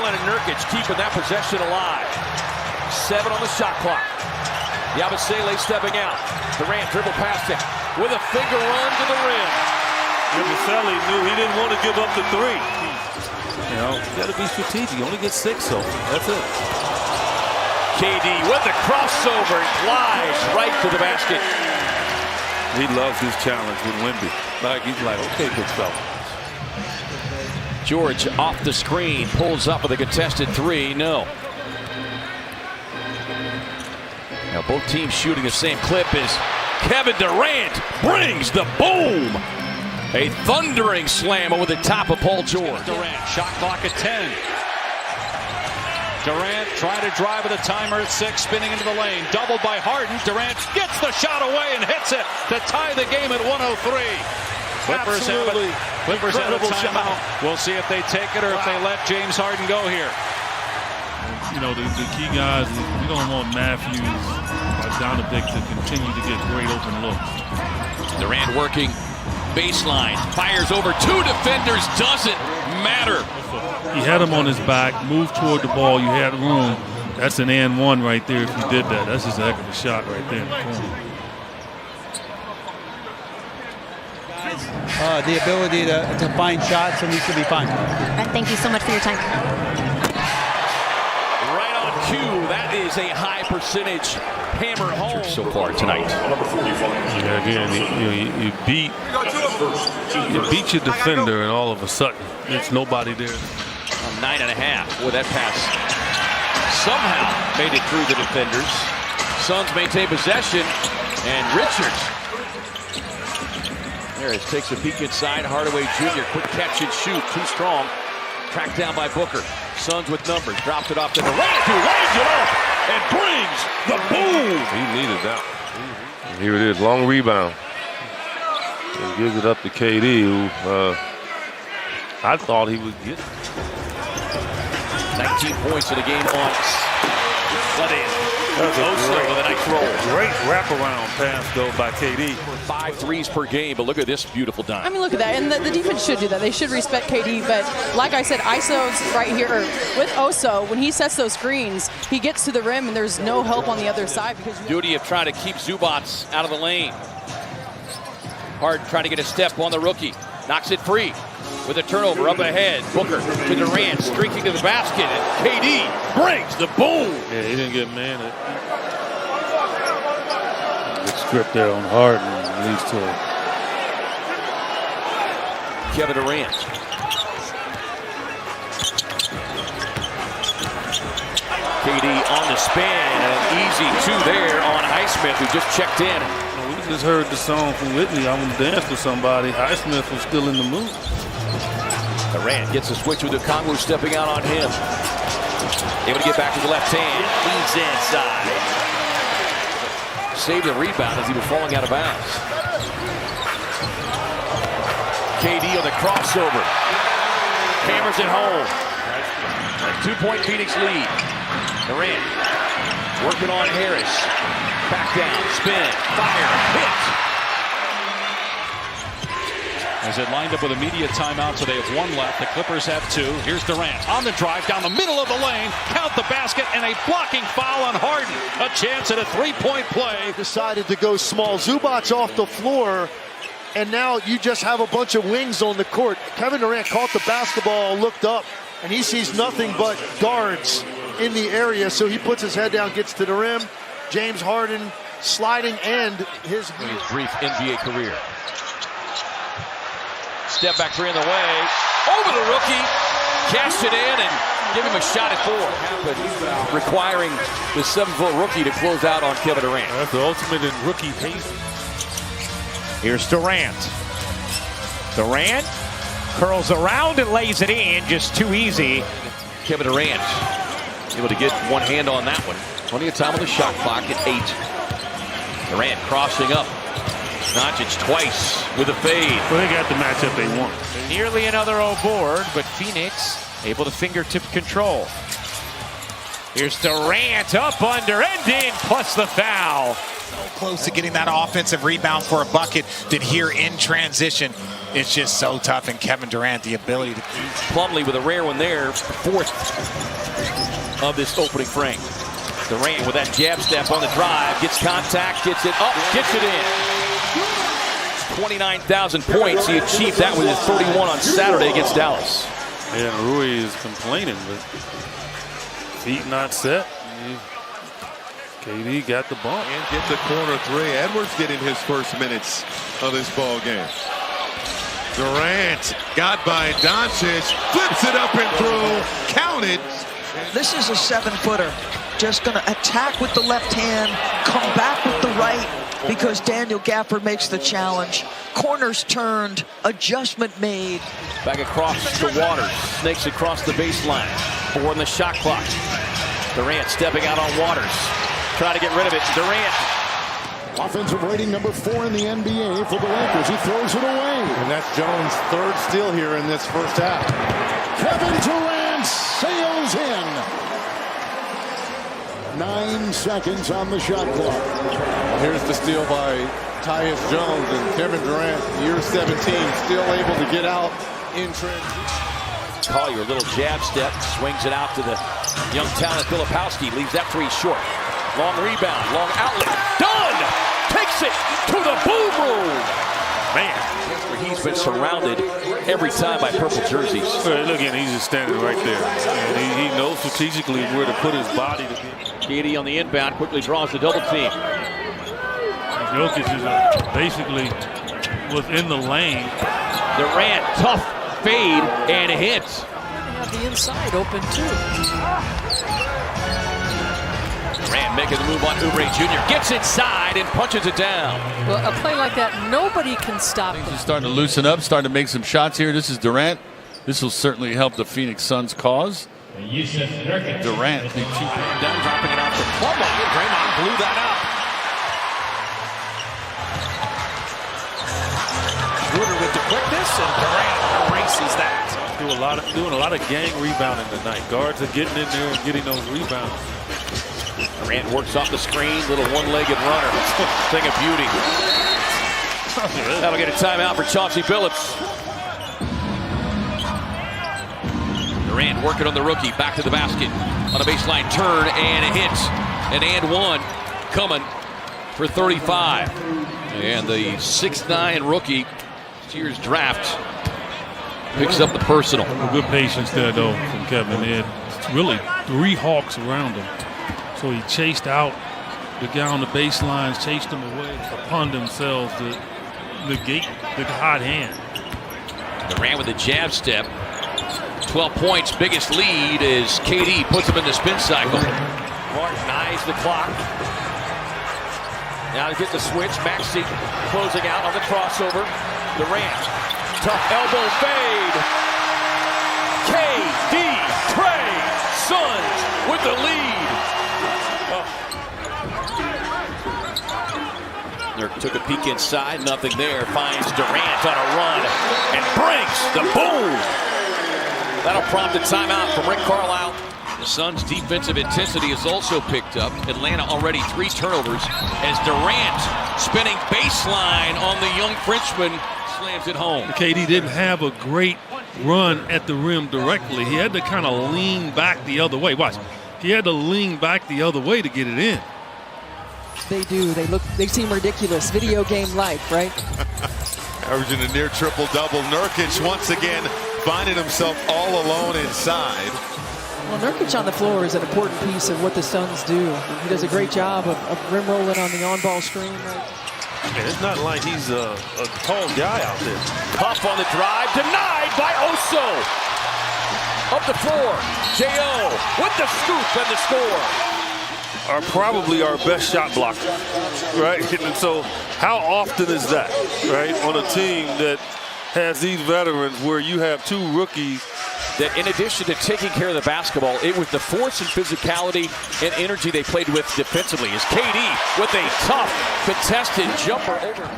Allen and Nurkic keeping that possession alive. 7 on the shot clock. Yabusele stepping out. Durant dribble past him with a finger run to the rim. Yabusele knew he didn't want to give up the 3. You know, you got to be strategic. You only get 6, so that's it. KD with the crossover and glides right to the basket. He loves his challenge with Wemby. He's like, okay, good fella. George off the screen, pulls up with a contested 3. No. Now both teams shooting the same clip as Kevin Durant brings the boom. A thundering slam over the top of Paul George. Durant, shot clock at 10. Durant trying to drive with a timer at 6, spinning into the lane. Doubled by Harden. Durant gets the shot away and hits it to tie the game at 103. Clippers have a timeout. We'll see if they take it or if they let James Harden go here. You know, the key guys, we don't want Matthews or Donovan to continue to get great open looks. Durant working baseline, fires over 2 defenders, doesn't matter. He had him on his back, moved toward the ball, you had room. That's an and 1 right there if you did that. That's just a heck of a shot right there in the corner. The ability to find shots, and we should be fine. Thank you so much for your time. Right on cue. That is a high percentage hammer home so far tonight. Yeah, again, you beat your defender, and all of a sudden, there's nobody there. 9.5. Boy, that pass somehow made it through the defenders. Suns maintain possession, and Richards. Harris takes a peek inside. Hardaway Jr. quick catch and shoot. Too strong. Tracked down by Booker. Suns with numbers. Dropped it off to Durant, who lays it off and brings the boom. He needed that. And here it is, long rebound. And gives it up to KD, who I thought he would get. 19 points in the game on Oso with a nice roll. Great wraparound pass, though, by KD. 5 threes per game, but look at this beautiful dime. I mean, look at that. And the defense should do that. They should respect KD. But like I said, ISO's right here with Oso. When he sets those screens, he gets to the rim, and there's no help on the other side. Because duty of trying to keep Zubats out of the lane. Harden trying to get a step on the rookie. Knocks it free. With a turnover up ahead, Booker to Durant, streaking to the basket, and KD brings the boom. Yeah, he didn't get man. Good script there on Harden, leads to it. Kevin Durant. KD on the spin, and an easy 2 there on Highsmith, who just checked in. We just heard the song from Whitney, I Want to Dance with Somebody. Highsmith was still in the mood. Durant gets a switch with Okongwu stepping out on him. Able to get back to the left hand. Leans inside. Saved the rebound as he was falling out of bounds. KD on the crossover. Hammers it home. A 2-point Phoenix lead. Durant working on Harris. Back down, spin, fire, hit. As it lined up with a media timeout, so they have 1 left. The Clippers have 2. Here's Durant on the drive down the middle of the lane. Count the basket and a blocking foul on Harden. A chance at a 3-point play. Decided to go small. Zubac's off the floor, and now you just have a bunch of wings on the court. Kevin Durant caught the basketball, looked up, and he sees nothing but guards in the area, so he puts his head down, gets to the rim. James Harden sliding and his brief NBA career. Step back 3 in the way. Over the rookie. Cashed it in and give him a shot at 4. But requiring the 7-foot rookie to close out on Kevin Durant. That's the ultimate in rookie pace. Here's Durant. Durant curls around and lays it in. Just too easy. Kevin Durant able to get one hand on that one. Plenty of time on the shot clock at 8. Durant crossing up. Doncic twice with a fade. Well, they got the matchup they want. Nearly another board, but Phoenix able to fingertip control. Here's Durant up under and in, plus the foul. So close to getting that offensive rebound for a bucket. Did here in transition. It's just so tough, and Kevin Durant, the ability to keep. Plumlee with a rare one there, fourth of this opening frame. Durant with that jab step on the drive, gets contact, gets it up, gets it in. 29,000 points. He achieved that with his 31 on Saturday against Dallas. And Rui is complaining, but feet not set. KD got the bump. And get the corner three. Edwards getting his first minutes of this ball game. Durant got by Doncic, flips it up and through, counted. This is a 7-footer. Just going to attack with the left hand, come back with the right, because Daniel Gafford makes the challenge. Corners turned, adjustment made. Back across to Waters, snakes across the baseline. 4 in the shot clock. Durant stepping out on Waters. Trying to get rid of it. Durant. Offensive rating number 4 in the NBA for the Lakers. He throws it away. And that's Jones' third steal here in this first half. Kevin Durant sails in. 9 seconds on the shot clock. Here's the steal by Tyus Jones, and Kevin Durant, year 17, still able to get out in transition. Collier, a little jab step, swings it out to the young talent Filipowski, leaves that 3 short. Long rebound, long outlet, done! Takes it to the boom room! Man, he's been surrounded every time by purple jerseys. Look at him, he's just standing right there. And he knows strategically where to put his body to be. KD on the inbound quickly draws the double team. Jokic is basically within the lane. Durant, tough fade and a hit. Have the inside open too. Durant making the move on Oubre Jr. Gets inside and punches it down. Well, a play like that, nobody can stop him. He's starting to loosen up, starting to make some shots here. This is Durant. This will certainly help the Phoenix Suns cause. Durant, big two. Down, dropping it off the club line. Draymond blew that up. Schroeder with the quickness, and Durant erases that. Doing a lot of gang rebounding tonight. Guards are getting in there and getting those rebounds. Durant works off the screen, little one-legged runner. Thing of beauty. That'll get a timeout for Chauncey Billups. Durant working on the rookie, back to the basket. On a baseline turn and a hit. And one coming for 35. And the 6'9" rookie, this year's draft, picks up the personal. Good patience there, though, from Kevin. They had really 3 Hawks around him. So he chased out the guy on the baselines, chased him away upon themselves to negate the hot hand. Durant with a jab step. 12 points, biggest lead is KD, puts him in the spin cycle. Martin eyes the clock. Now to get the switch, Maxey closing out on the crossover. Durant, tough elbow fade. KD, Trey, Suns with the lead. Nurk took a peek inside, nothing there. Finds Durant on a run and brings the boom. That'll prompt a timeout from Rick Carlisle. The Suns' defensive intensity is also picked up. Atlanta already 3 turnovers as Durant spinning baseline on the young Frenchman slams it home. KD didn't have a great run at the rim directly. He had to kind of lean back the other way. Watch. He had to lean back the other way to get it in. They do. They seem ridiculous. Video game-like, right? Averaging a near triple-double. Nurkic once again finding himself all alone inside. Well, Nurkic on the floor is an important piece of what the Suns do. He does a great job of rim rolling on the on-ball screen. Right? Yeah, it's not like he's a tall guy out there. Puff on the drive, denied by Oso. Up the floor, J.O. with the scoop and the score. Are probably our best shot blocker, right? And so how often is that, right, on a team that has these veterans where you have 2 rookies that in addition to taking care of the basketball, it was the force and physicality and energy they played with defensively. Is KD with a tough contested jumper over.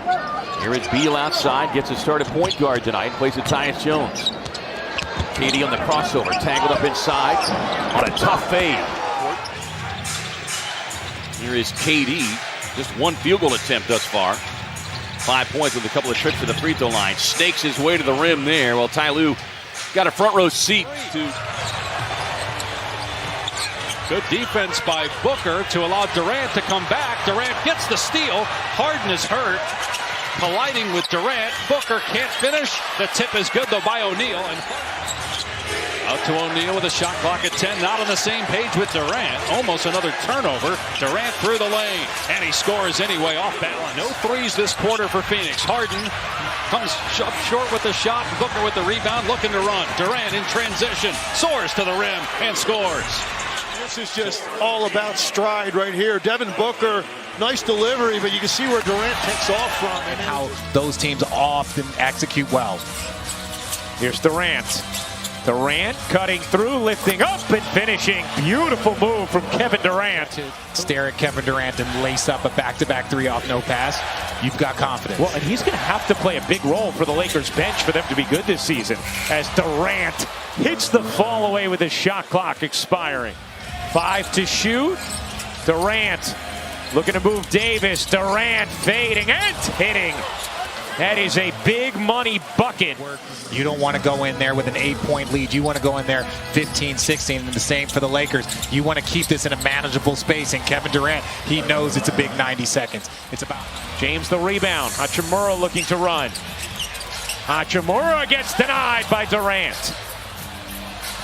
Here is Beal outside, gets a start at point guard tonight, plays with Tyus Jones. KD on the crossover, tangled up inside on a tough fade. Here is KD, just 1 field goal attempt thus far. 5 points with a couple of trips to the free throw line. Snakes his way to the rim there. Well, Ty Lue got a front row seat to. Good defense by Booker to allow Durant to come back. Durant gets the steal. Harden is hurt. Colliding with Durant. Booker can't finish. The tip is good though by O'Neal. And out to O'Neal with a shot clock at 10. Not on the same page with Durant. Almost another turnover. Durant through the lane. And he scores anyway off balance. No threes this quarter for Phoenix. Harden comes up short with the shot. Booker with the rebound looking to run. Durant in transition. Soars to the rim and scores. This is just all about stride right here. Devin Booker, nice delivery, but you can see where Durant takes off from. And how those teams often execute well. Here's Durant. Durant cutting through, lifting up and finishing. Beautiful move from Kevin Durant. To stare at Kevin Durant and lace up a back-to-back three off no pass. You've got confidence. Well, and he's going to have to play a big role for the Lakers bench for them to be good this season. As Durant hits the fall away with his shot clock expiring. 5 to shoot. Durant looking to move Davis. Durant fading and hitting. That is a big money bucket. You don't want to go in there with an 8-point lead. You want to go in there 15, 16, and the same for the Lakers. You want to keep this in a manageable space. And Kevin Durant, he knows it's a big 90 seconds. It's about James the rebound. Hachimura looking to run. Hachimura gets denied by Durant.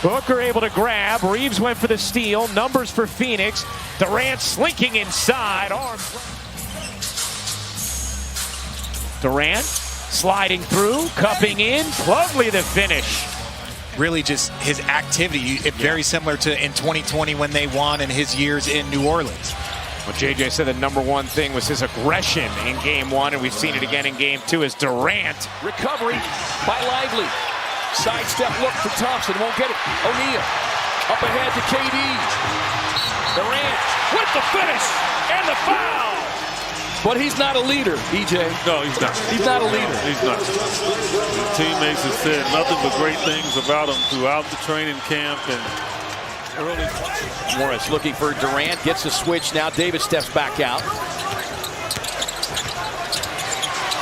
Booker able to grab. Reeves went for the steal. Numbers for Phoenix. Durant slinking inside. Durant sliding through, cupping in. Lovely the finish. Really just his activity. Very similar to in 2020 when they won and his years in New Orleans. Well, JJ said the number one thing was his aggression in game one, and we've seen it again in game two as Durant. Recovery by Lively. Sidestep look for Thompson, won't get it. O'Neal up ahead to KD. Durant with the finish and the foul. But he's not a leader, EJ. No, he's not. He's not a leader. He's not. His teammates have said nothing but great things about him throughout the training camp and early. Morris looking for Durant, gets a switch now. Davis steps back out.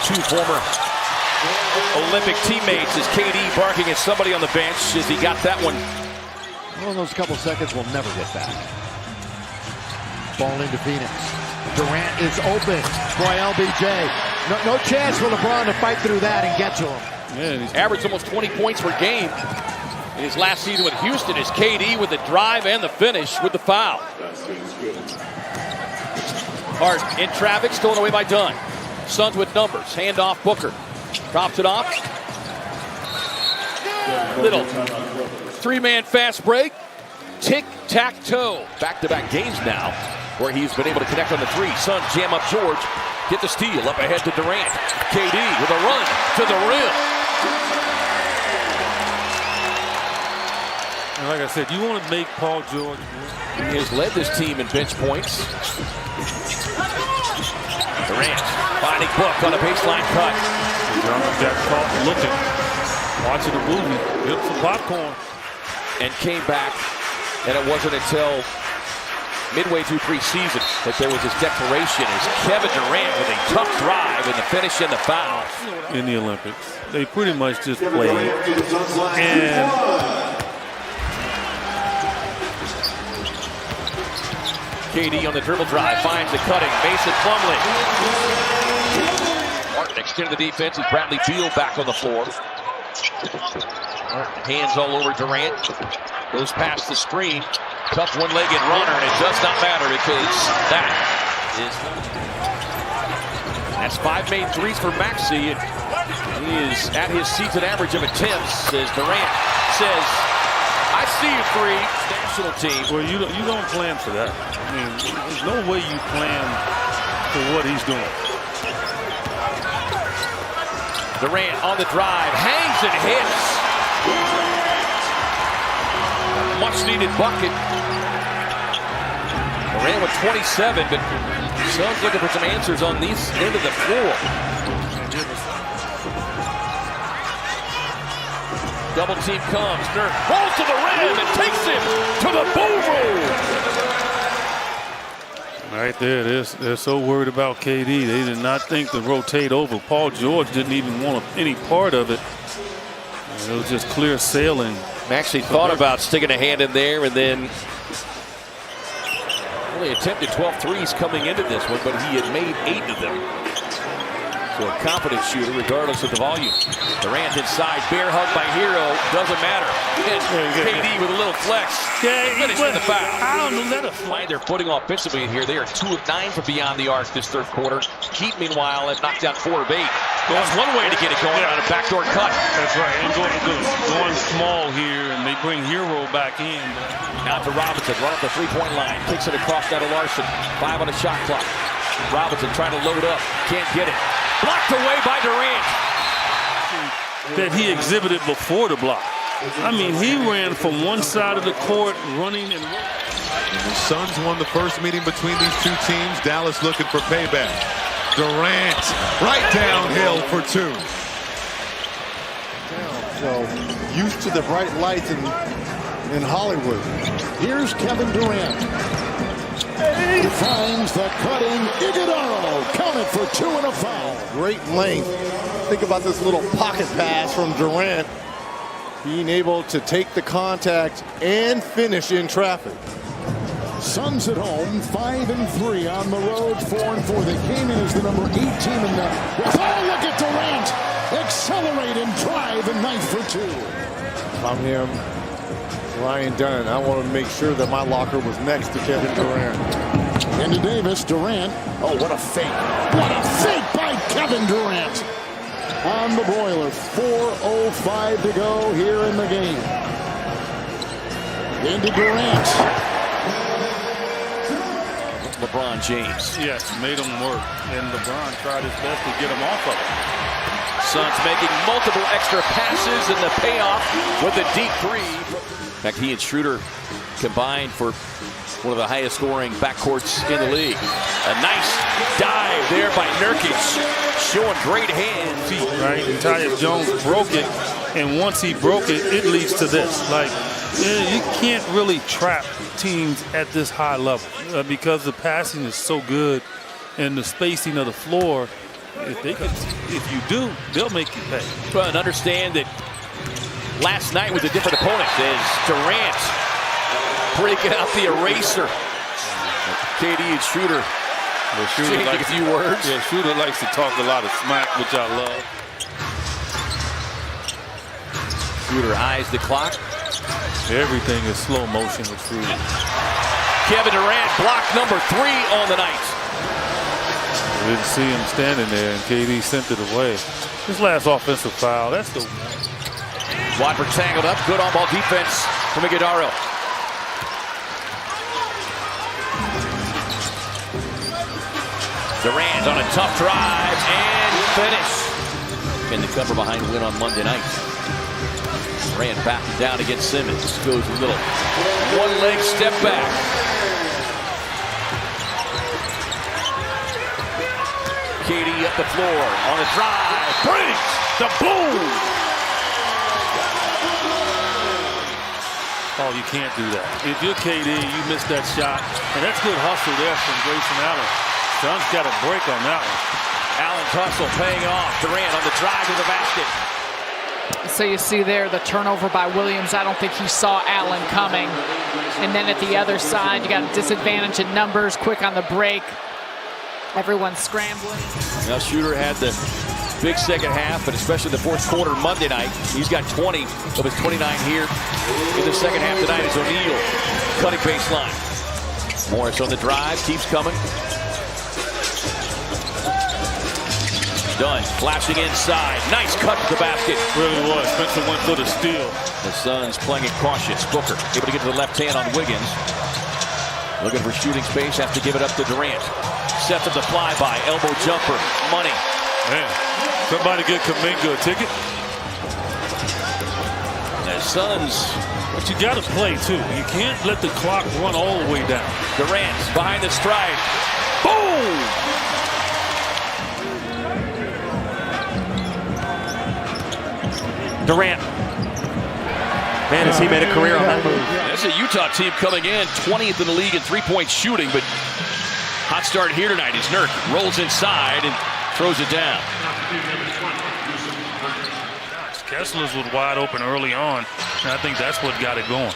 Two former Olympic teammates as KD barking at somebody on the bench as he got that one. Well, those couple seconds will never get back. Ball into Phoenix. Durant is open. Boy, LBJ. No chance for LeBron to fight through that and get to him. Yeah, he's averaged almost 20 points per game in his last season with Houston. Is KD with the drive and the finish with the foul. Hart in traffic, stolen away by Dunn. Suns with numbers. Hand off Booker. Drops it off. Little three-man fast break. Tic-tac-toe. Back-to-back games now where he's been able to connect on the three. Suns jam up George. Get the steal. Up ahead to Durant. KD with a run to the rim. And like I said, you want to make Paul George. He has led this team in bench points. Durant finding Book on a baseline cut. Jack caught looking, watching the movie, get some popcorn. And came back, and it wasn't until midway through preseason that there was this declaration as Kevin Durant with a tough drive and the finish and the foul. In the Olympics, they pretty much just played. And KD on the dribble drive, finds the cutting, Mason Plumlee. Martin extended the defense as Bradley Beal back on the floor. Hands all over Durant. Goes past the screen. Tough one-legged runner, and it does not matter because that's 5 made threes for Maxey. And he is at his season average of attempts as Durant says, I see you three. National team. Well, you don't plan for that. I mean, there's no way you plan for what he's doing. Durant on the drive, hangs and hits. Much needed bucket. Durant with 27, but Suns looking for some answers on these end of the floor. Double team comes. Dirk rolls to the rim and takes him to the bowl roll. Right there, they're so worried about KD. They did not think to rotate over. Paul George didn't even want any part of it. And it was just clear sailing. Maxey thought about sticking a hand in there, and then only attempted 12 threes coming into this one, but he had made 8 of them. So a confident shooter, regardless of the volume. Durant inside, bear hug by Hero, doesn't matter. And KD with a little flex. Finish with the foul. I don't know that. They're footing offensively in here. They are 2 of 9 from beyond the arc this third quarter. Heat, meanwhile, have knocked down 4 of 8. That's one way to get it going on a backdoor cut. That's right. And going small here, and they bring Hero back in. Now to Robinson, run up the three-point line, kicks it across down to Larson. 5 on the shot clock. Robinson trying to load up, can't get it. Blocked away by Durant. That he exhibited before the block. I mean, he ran from one side of the court, running and the Suns won the first meeting between these two teams. Dallas looking for payback. Durant right downhill for 2. So used to the bright lights in Hollywood. Here's Kevin Durant. He finds the cutting Iguodala. Counted for 2 and a foul. Great length. Think about this little pocket pass from Durant. Being able to take the contact and finish in traffic. Suns at home, 5-3 on the road, 4-4. They came in as the number 8 team in the. Oh, look at Durant! Accelerate and drive and knife for 2. If I'm him, Ryan Dunn, I want to make sure that my locker was next to Kevin Durant. Into Davis, Durant. Oh, what a fake. What a fake by Kevin Durant. On the boiler, 4:05 to go here in the game. Into Durant. LeBron James. yes, made him work. And LeBron tried his best to get him off of it. Suns making multiple extra passes, and the payoff with a deep 3. In fact, he and Schroeder combined for one of the highest scoring backcourts in the league. A nice dive there by Nurkic, showing great hands. Right, and Tyus Jones broke it, and once he broke it, it leads to this. Like, you can't really trap teams at this high level because the passing is so good and the spacing of the floor. If you do, they'll make you pay. But understand that last night was a different opponent as Durant breaking out the eraser. KD and Schroeder changing a few words. Yeah, Schroeder likes to talk a lot of smack, which I love. Schroeder eyes the clock. Everything is slow motion with Schroeder. Kevin Durant block number 3 on the night. We didn't see him standing there, and KD sent it away. His last offensive foul, that's the Watford tangled up. Good on-ball defense from Iguodala. Durant on a tough drive and finish. In the cover behind win on Monday night. Durant backing down against Simmons. Goes a little one-leg step back. KD up the floor on a drive. Brings the boom. Oh, you can't do that. If you're KD, you miss that shot. And that's good hustle there from Grayson Allen. Suns got a break on that one. Allen's hustle paying off. Durant on the drive to the basket. So you see there the turnover by Williams. I don't think he saw Allen coming. And then at the other side, you got a disadvantage in numbers, quick on the break. Everyone's scrambling. Now Schroeder had the big second half, but especially the fourth quarter Monday night. He's got 20 of his 29 here in the second half tonight as O'Neal cutting baseline. Morris on the drive, keeps coming. Dunn flashing inside. Nice cut to the basket. Really was. Spencer went for the steal. The Suns playing it cautious. Booker able to get to the left hand on Wiggins. Looking for shooting space, has to give it up to Durant. Sets up the flyby, elbow jumper, money. Man, somebody get Kuminga a ticket. The Suns. But you got to play, too. You can't let the clock run all the way down. Durant behind the stride. Boom! Durant. Man, has he made a career on that move. That's a Utah team coming in 20th in the league in three-point shooting, but Hot start here tonight as Nurk rolls inside and throws it down. Kessler's was wide open early on, and I think that's what got it going.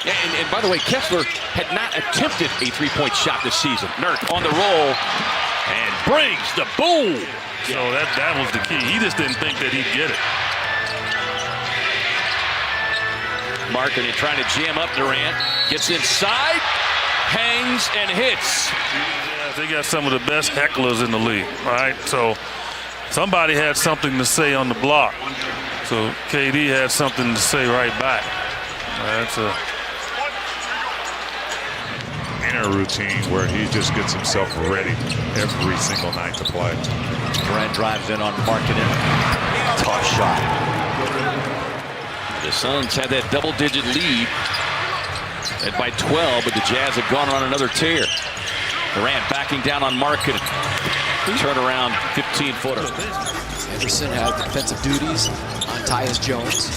Yeah, and by the way, Kessler had not attempted a three-point shot this season. Nurk on the roll and brings the boom. So that was the key. He just didn't think that he'd get it. Marketing trying to jam up Durant. Gets inside, hangs, and hits. Yeah, they got some of the best hecklers in the league, all right? So somebody had something to say on the block. So KD had something to say right back. That's a inner routine where he just gets himself ready every single night to play. Durant drives in on Marketing. Tough shot. The Suns had that double-digit lead at by 12, but the Jazz have gone on another tear. Durant backing down on Marketing. Turnaround 15-footer. Anderson has defensive duties on Tyus Jones.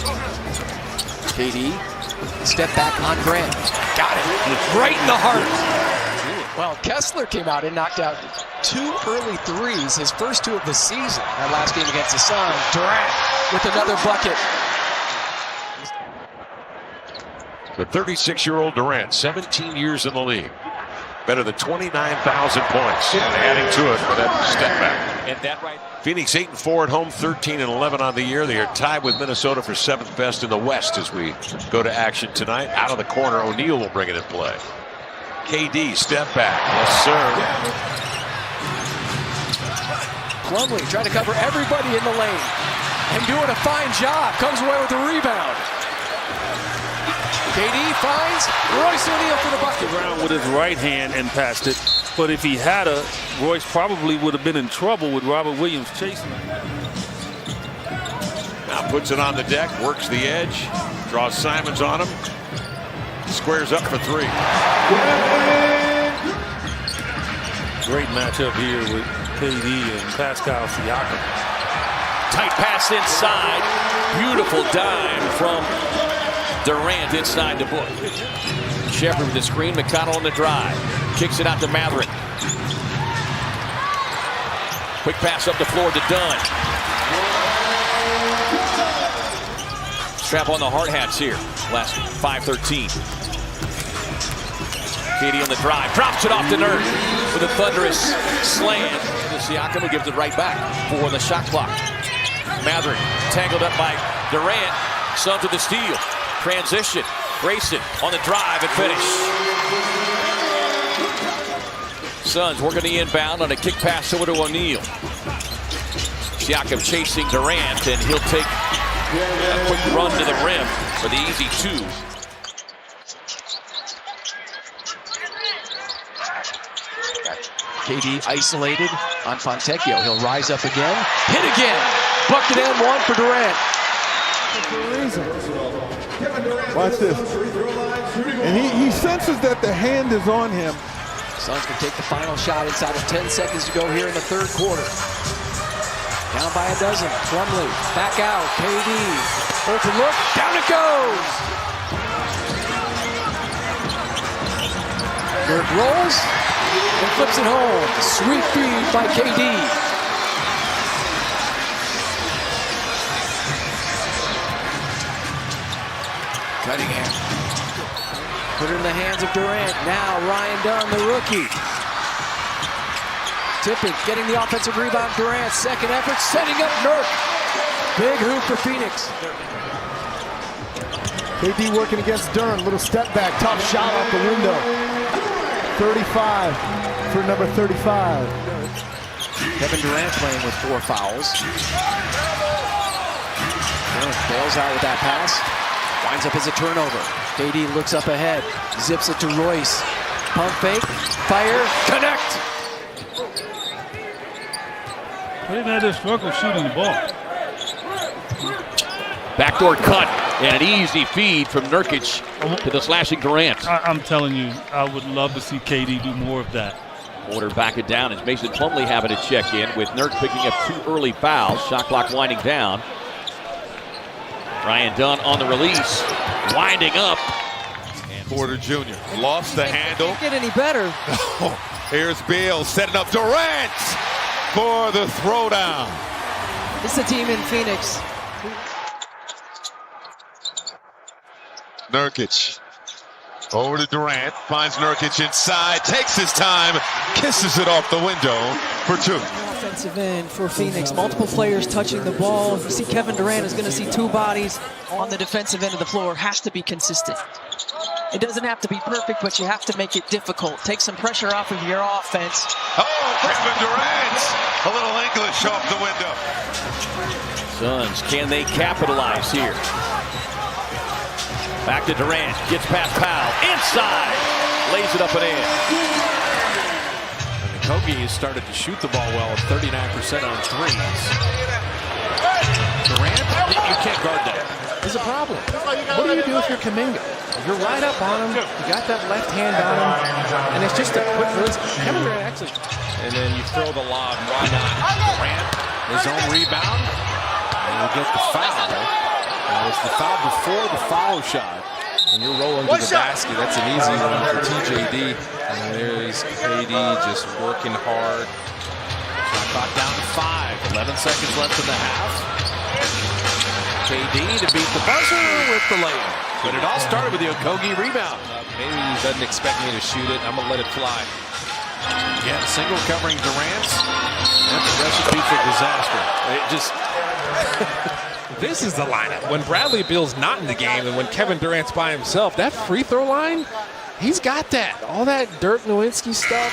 KD, step back on Grant. Got it. Right in the heart. Well, Kessler came out and knocked out 2 early threes, his first 2 of the season. That last game against the Suns. Durant with another bucket. The 36-year-old Durant, 17 years in the league. Better than 29,000 points. And adding to it for that step back. And that right. Phoenix 8-4 at home, 13-11 on the year. They are tied with Minnesota for 7th best in the West as we go to action tonight. Out of the corner, O'Neal will bring it in play. KD, step back. Yes, sir. Plumlee trying to cover everybody in the lane and doing a fine job. Comes away with the rebound. KD finds Royce O'Neal for the bucket. Around with his right hand and passed it. But if he had a, Royce probably would have been in trouble with Robert Williams chasing him. Now puts it on the deck, works the edge, draws Simons on him, squares up for 3. Great matchup here with KD and Pascal Siakam. Tight pass inside. Beautiful dime from Durant inside the book. Shepard with the screen, McConnell on the drive. Kicks it out to Mathurin. Quick pass up the floor to Dunn. Strap on the hard hats here. Last 5:13. KD on the drive. Drops it off to Nurk with a thunderous slam. And Siakam who gives it right back for the shot clock. Mathurin tangled up by Durant. Suns with the steal. Transition. Grayson on the drive and finish. Suns working the inbound on a kick pass over to O'Neal. Siakam chasing Durant, and he'll take a quick run to the rim for the easy 2. KD isolated on Fontecchio. He'll rise up again. Hit again. Bucket and 1 for Durant. Watch this. And he senses that the hand is on him. Suns can take the final shot inside of 10 seconds to go here in the 3rd quarter. Down by a dozen. Plumlee back out. KD. Open look. Down it goes. Dirk rolls and flips it home. Sweet feed by KD. Cunningham. Put it in the hands of Durant. Now Ryan Dunn, the rookie. Tipping, getting the offensive rebound. Durant, second effort, setting up Nurk. Big hoop for Phoenix. KD working against Durant. Little step back, top shot off the window. 35 for number 35. Kevin Durant playing with 4 fouls. Durant bails out with that pass. Winds up as a turnover. KD looks up ahead. Zips it to Royce. Pump fake. Fire. Connect. They've had their struggle shooting the ball. Backdoor cut and an easy feed from Nurkic to the slashing Durant. I'm telling you, I would love to see KD do more of that. Order back it down as Mason Plumlee having to check in with Nurk picking up 2 early fouls. Shot clock winding down. Ryan Dunn on the release, winding up. And Porter Jr. lost the handle. Can't get any better. Here's Beal setting up Durant for the throwdown. It's a team in Phoenix. Nurkic over to Durant, finds Nurkic inside, takes his time, kisses it off the window for two. Offensive end for Phoenix. Multiple players touching the ball. You see Kevin Durant is going to see two bodies on the defensive end of the floor. Has to be consistent. It doesn't have to be perfect, but you have to make it difficult. Take some pressure off of your offense. Oh, Kevin Durant! A little English off the window. Suns, can they capitalize here? Back to Durant, gets past Powell, inside, lays it up and in. And Kogi has started to shoot the ball well at 39% on threes. Durant, you can't guard that. There's a problem. What do you do if you're Kuminga? You're right up on him, you got that left hand on him, and it's just a quick release. Kevin Durant actually. And then you throw the lob, why not? Durant, his own rebound, and you get the foul. It's the foul before the foul shot. And you're rolling to the basket. That's an easy one for TJD. And there's KD just working hard. Shot clock down to 5. 11 seconds left in the half. KD to beat the buzzer with the layup. But it all started with the Okogie rebound. Maybe he doesn't expect me to shoot it. I'm going to let it fly. Again, single covering Durant. That's a recipe for disaster. It just... This is the lineup. When Bradley Beal's not in the game and when Kevin Durant's by himself, that free throw line, he's got that. All that Dirk Nowitzki stuff.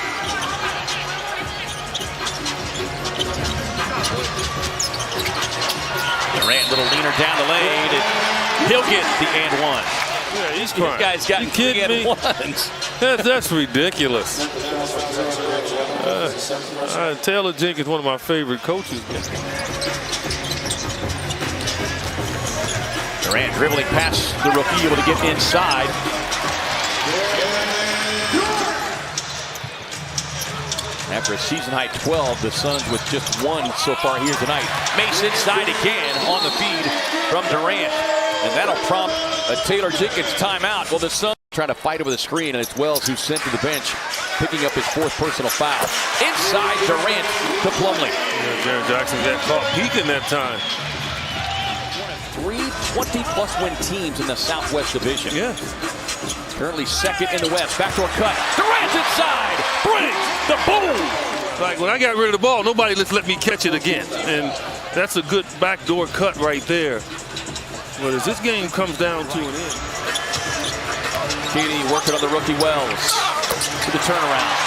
Durant, little leaner down the lane, and he'll get the and one. Yeah, he's crying. This guy's got 3 and ones. That's ridiculous. Taylor Jenkins, one of my favorite coaches. Durant dribbling past the rookie, able to get inside. After a season-high 12, the Suns with just 1 so far here tonight. Mace inside again on the feed from Durant. And that'll prompt a Taylor Jenkins timeout. Well, the Suns trying to fight over the screen, and it's Wells who's sent to the bench, picking up his 4th personal foul. Inside Durant to Plumlee. Yeah, Jaren Jackson got caught peeking that time. 3 20-plus win teams in the Southwest Division. Yeah. Currently 2nd in the West. Backdoor cut. Durant inside. Brings the boom. Like when I got rid of the ball, nobody let me catch it again. And that's a good backdoor cut right there. But as this game comes down to an end. KD working on the rookie Wells to the turnaround.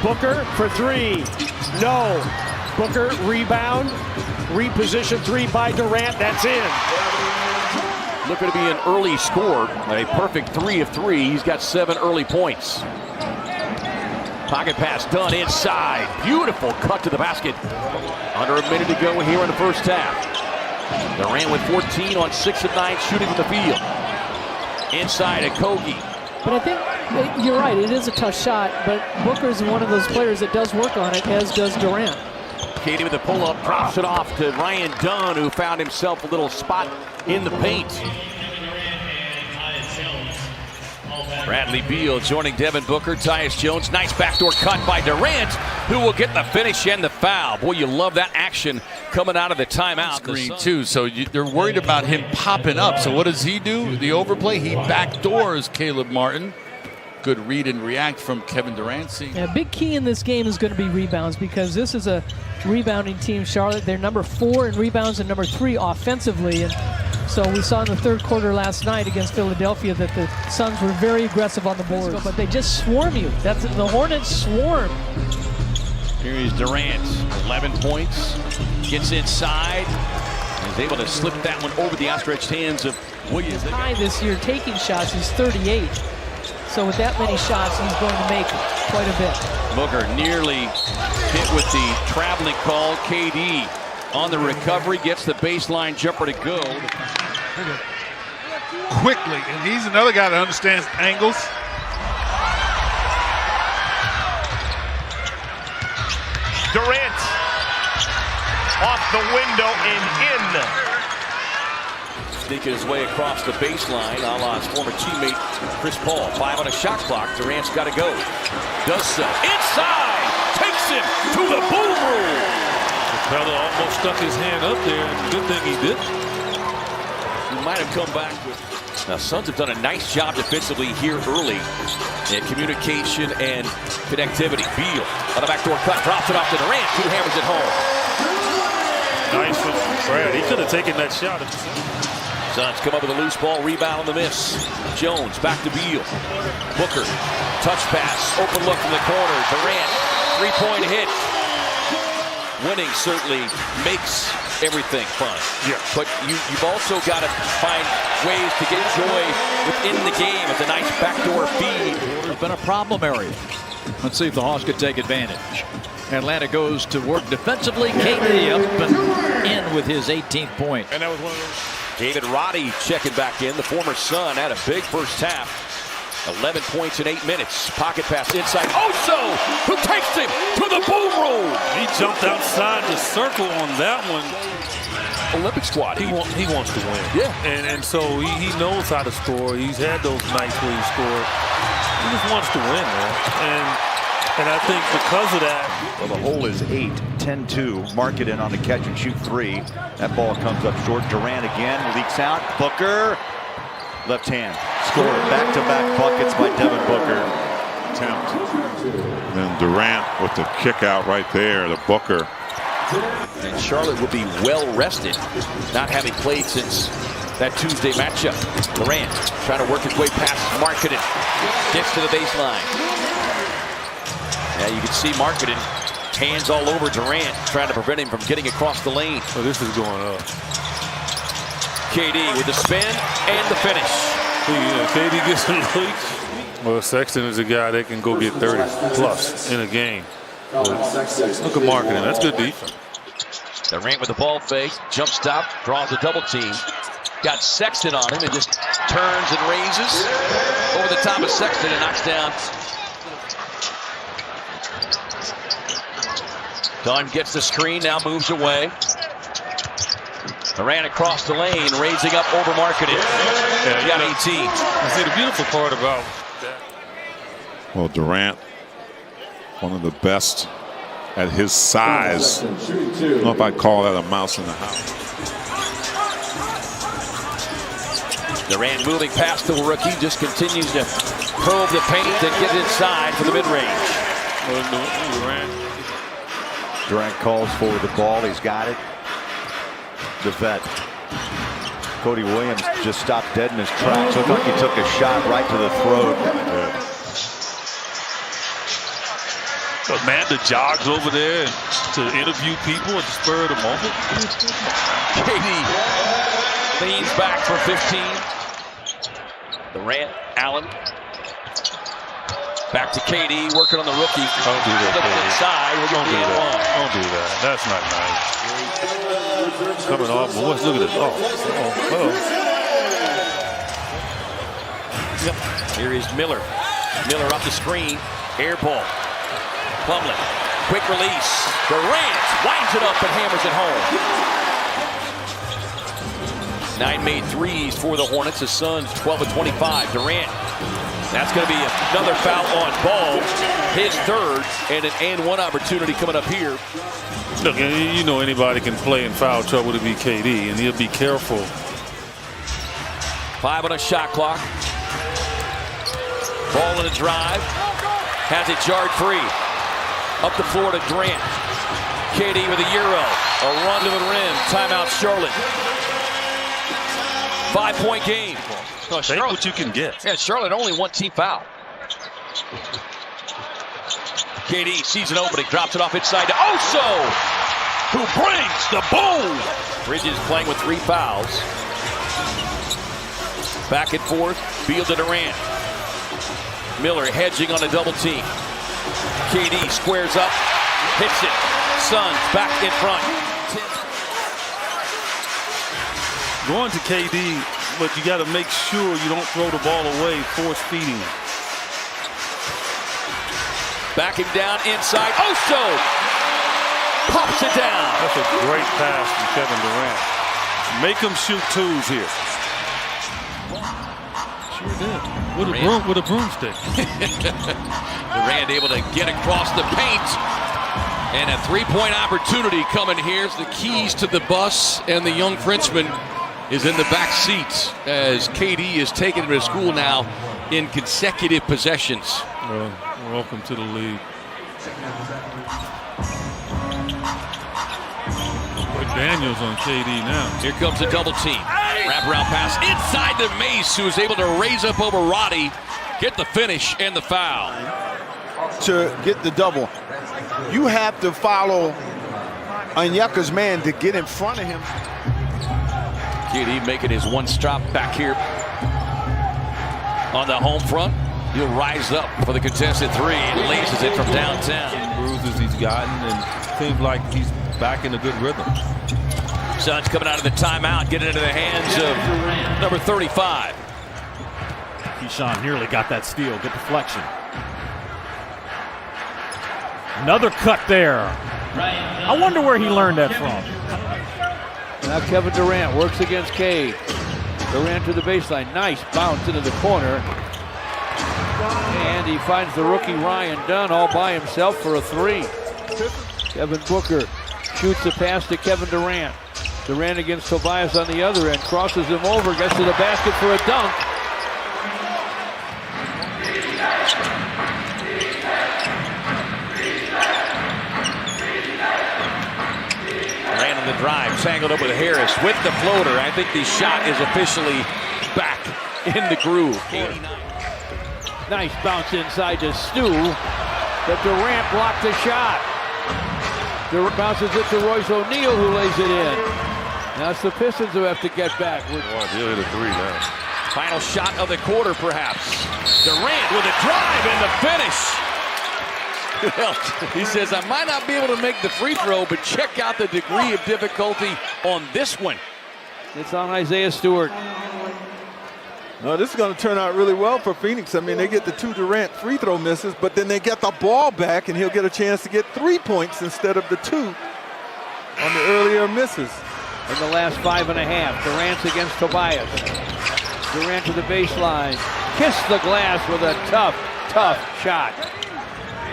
Booker for 3. No. Booker, rebound, reposition 3 by Durant, that's in. Looking to be an early scorer, a perfect 3 of 3. He's got 7 early points. Pocket pass done inside. Beautiful cut to the basket. Under a minute to go here in the first half. Durant with 14 on 6 of 9 shooting from the field. Inside Okogie. But I think you're right, it is a tough shot, but Booker's one of those players that does work on it, as does Durant. KD with the pull-up, drops it off to Ryan Dunn, who found himself a little spot in the paint. Bradley Beal joining Devin Booker, Tyus Jones. Nice backdoor cut by Durant, who will get the finish and the foul. Boy, you love that action coming out of the timeout. Screen too, so they're worried about him popping up. So what does he do? The overplay, he backdoors Caleb Martin. Good read and react from Kevin Durant. Yeah, big key in this game is going to be rebounds, because this is a rebounding team, Charlotte. They're number 4 in rebounds and number 3 offensively. And so we saw in the 3rd quarter last night against Philadelphia that the Suns were very aggressive on the boards, but they just swarm you. That's the Hornets swarm. Here is Durant, 11 points, gets inside, and is able to slip that one over the outstretched hands of Williams. His high this year taking shots is 38. So with that many shots, he's going to make quite a bit. Booker nearly hit with the traveling call. KD on the recovery, gets the baseline jumper to go. Quickly, and he's another guy that understands angles. Durant off the window and in. Sneaking his way across the baseline, a la his former teammate Chris Paul. 5 on a shot clock. Durant's got to go. Does so. Inside! Takes him to the boom room! The fella almost stuck his hand up there. Good thing he didn't. He might have come back with... Now, Suns have done a nice job defensively here early in communication and connectivity. Beal on the backdoor cut, drops it off to Durant. 2 hammers it home. Nice for Brad. He could have taken that shot. Suns come up with a loose ball, rebound on the miss. Jones back to Beal. Booker, touch pass, open look from the corner. Durant, 3-point hit. Winning certainly makes everything fun. Yeah. But you've also got to find ways to get joy within the game. It's a nice backdoor feed. It's been a problem area. Let's see if the Hawks could take advantage. Atlanta goes to work defensively. KD up and in with his 18th point. And that was one of those. David Roddy checking back in. The former Sun had a big first half. 11 points in 8 minutes. Pocket pass inside. Oso, who takes him to the boom room. He jumped outside the circle on that one. Olympic squad. He wants to win. Yeah. And so he knows how to score. He's had those nights where he scored. He just wants to win, man. And I think because of that. Well, the hole is 8, 10-2. Marketing on the catch and shoot 3. That ball comes up short. Durant again leaks out. Booker. Left hand. Score. Back-to-back buckets by Devin Booker. Attempt. And Durant with the kick out right there. The Booker. And Charlotte will be well rested, not having played since that Tuesday matchup. Durant trying to work his way past Marketing. Gets to the baseline. Yeah, you can see Marketing hands all over Durant, trying to prevent him from getting across the lane. Oh, this is going up. KD with the spin and the finish. KD gets some leaks. Well, Sexton is a guy that can go get 30 plus in a game. But look at Marketing. That's good defense. Durant with the ball fake, jump stop, draws a double team. Got Sexton on him and just turns and raises over the top of Sexton and knocks down. Dunn gets the screen, now moves away. Durant across the lane, raising up over Marketing. Yeah, he got 18. See, the beautiful part about that. Well, Durant, one of the best at his size. I don't know if I'd call that a mouse in the house. Durant moving past the rookie, just continues to probe the paint and get inside for the mid-range. Durant calls for the ball. He's got it. The vet. Cody Williams just stopped dead in his tracks. Looked like he took a shot right to the throat. Amanda jogs over there to interview people at the spur of the moment. KD leans back for 15. Durant, Allen. Back to KD, working on the rookie. Don't do that, inside. Don't do that. Don't do that. That's not nice. Coming off, boys. Look at this. Here is Miller. Miller up the screen. Air ball. Plumlee. Quick release. Durant winds it up and hammers it home. 9 made threes for the Hornets. The Suns 12 of 25. Durant. That's going to be another foul on Ball. His third, and an and-one opportunity coming up here. Look, you know anybody can play in foul trouble to be KD, and he'll be careful. 5 on a shot clock. Ball in a drive. Has it jarred free. Up the floor to Durant. KD with a Euro. A run to the rim. Timeout Charlotte. 5-point game. Oh, take what you can get. Yeah, Charlotte only 1 team foul. KD sees an opening, drops it off inside to Oso, who brings the boom. Bridges playing with 3 fouls. Back and forth, Beal to Durant. Miller hedging on a double team. KD squares up, hits it. Suns back in front. Going to KD, but you got to make sure you don't throw the ball away, force feeding him. Backing down inside. Oso pops it down. That's a great pass from Kevin Durant. Make him shoot twos here. With a broomstick. Durant able to get across the paint. And a three-point opportunity coming. Here's the keys to the bus, and the young Frenchman is in the back seat as KD is taking him to school now in consecutive possessions. Well, welcome to the league. Put Daniels on KD now. Here comes a double team. Wraparound pass inside to Mace, who is able to raise up over Roddy, get the finish and the foul. To get the double, you have to follow Onyeka's man to get in front of him. KD making his one stop back here on the home front. He'll rise up for the contested three and laces it from downtown. Bruises he's gotten, and seems like he's back in a good rhythm. Suns coming out of the timeout, getting into the hands of number 35. Keyshawn nearly got that steal. Good deflection. Another cut there. I wonder where he learned that from. Now Kevin Durant works against Cade. Durant to the baseline. Nice bounce into the corner. And he finds the rookie Ryan Dunn all by himself for a three. Kevin Booker shoots the pass to Kevin Durant. Durant against Tobias on the other end. Crosses him over. Gets to the basket for a dunk. Durant on the drive, tangled up with Harris with the floater. I think the shot is officially back in the groove. 89. Nice bounce inside to Stu, but Durant blocked the shot. Durant bounces it to Royce O'Neal, who lays it in. Now it's the Pistons who have to get back. Nearly the three now. Final shot of the quarter, perhaps. Durant with a drive and the finish. Well, he says, I might not be able to make the free throw, but check out the degree of difficulty on this one. It's on Isaiah Stewart. No, this is going to turn out really well for Phoenix. I mean, they get the 2 Durant free throw misses, but then they get the ball back, and he'll get a chance to get 3 points instead of the 2 on the earlier misses. In the last 5.5, Durant's against Tobias. Durant to the baseline. Kiss the glass with a tough, tough shot.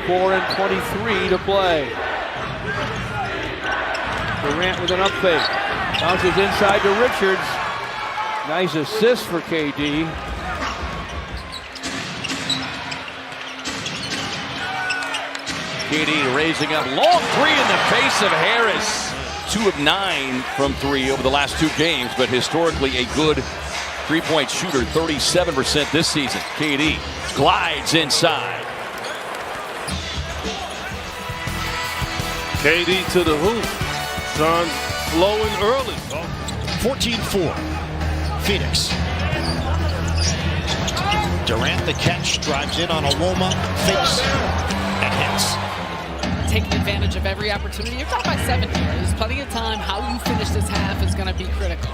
4:23 to play. Durant with an up fake. Bounces inside to Richards. Nice assist for KD. KD raising up, long three in the face of Harris. 2 of 9 from 3 over the last 2 games, but historically a good three-point shooter, 37% this season. KD glides inside. KD to the hoop. Suns flowing early. 14-4. Phoenix. Durant the catch, drives in on Aloma, fakes, and hits. Taking advantage of every opportunity. You're talking by 7 here. There's plenty of time. How you finish this half is going to be critical.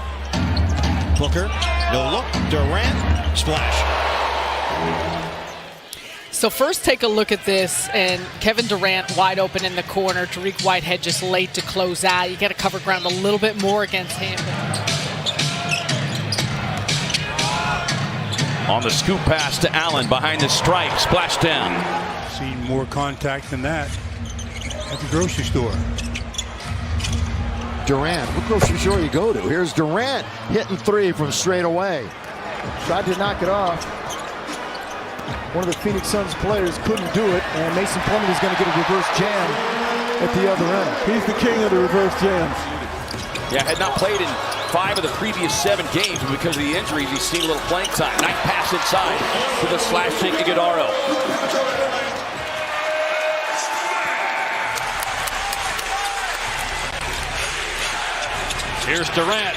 Booker, no look, Durant, splash. So first take a look at this, and Kevin Durant wide open in the corner. Tariq Whitehead just late to close out. You got to cover ground a little bit more against him. On the scoop pass to Allen behind the stripe, splashdown. Seen more contact than that at the grocery store. Durant, what grocery store you go to? Here's Durant hitting 3 from straight away. Tried to knock it off. One of the Phoenix Suns players couldn't do it, and Mason Plumlee is going to get a reverse jam at the other end. He's the king of the reverse jams. Yeah, had not played in 5 of the previous 7 games, but because of the injuries, he's seen a little playing time. Nice pass inside to the slashing Iguodaro. Here's Durant.